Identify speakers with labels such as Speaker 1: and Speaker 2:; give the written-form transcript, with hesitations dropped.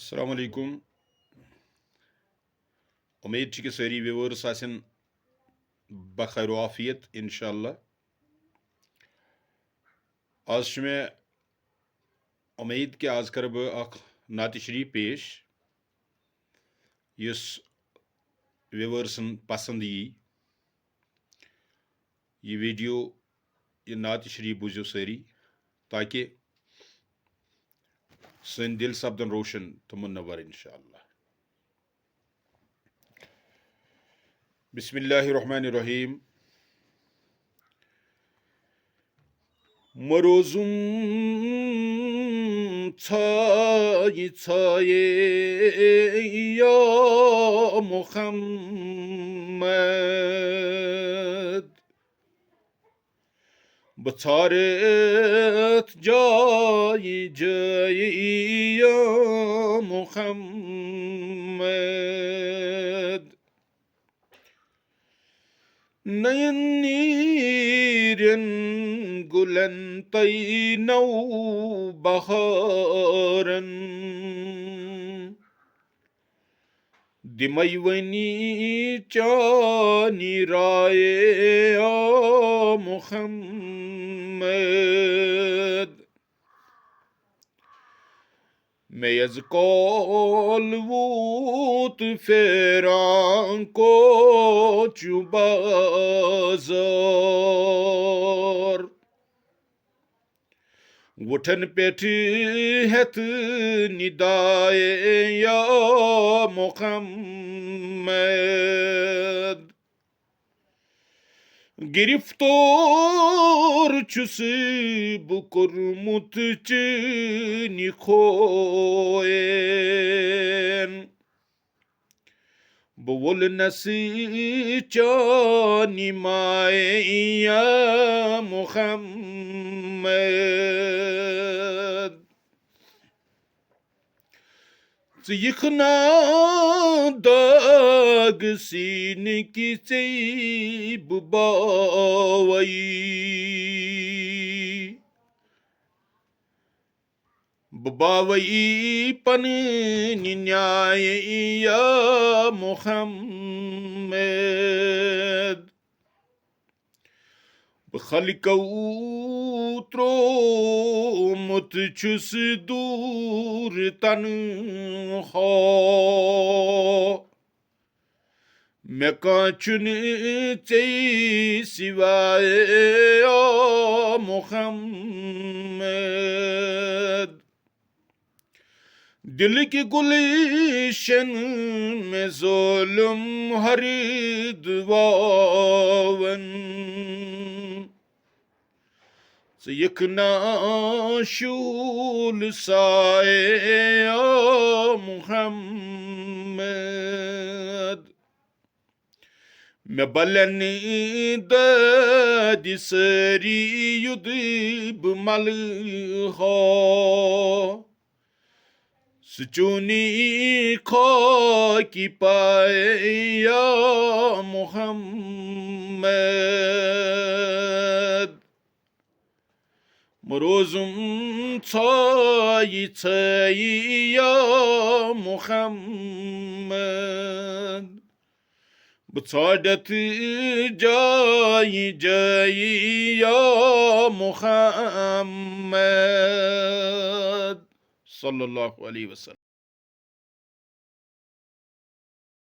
Speaker 1: अस्सलाम वालेकुम। उम्मीद कि सारी व्यूअर्स आसन बखैर आफियत इंशाअल्लाह। आज मे उम्मीद कि आज कर बह अख नात शरीफ पेश युस व्यूअर्सन पसंद यी। यह वीडियो यह नात शरीफ बूझो सारी ताकि सन दिल सपदन रोशन तो मुनव्वर इंशाअल्लाह। बिस्मिल्लाहिर्रहमानिर्रहीम। मरोजुम छाये छाये या मुहम्मद बछारेत जाई जाई या मुहम्मद नयन नीरन गुलन तैनौ बहारन दिमैवनी चानी राये आ मुहम्मद मैं यज कौल वूत फेरां को चुबाजार वठन पेठ हेत निदाए या मुहम्मद गिरफ्तार छुस बुकुरमुत चीनी खोएन बोल नसी चानी माए या मुहम्मद यखना दाग सीन की बुबावई बुबावई पन न्याय या मुहम्मद खलकौ त्रोमुत छुस दूर तन्हा मैं काचुन चे सिवाय आ मुहम्मद दिल की गुलिशन में ज़ुल्म हर दुआवन यकना शूल साए आ मुहम्मद मैं बलन दद सरी युद्ध मल हो सुचूनी खो की पाए या मुहम्मद मरोजुम छाई छाई या मुहम्मद बछाडत जाई जाई या मुहम्मद सल्लल्लाहु अलैहि वसल्लम।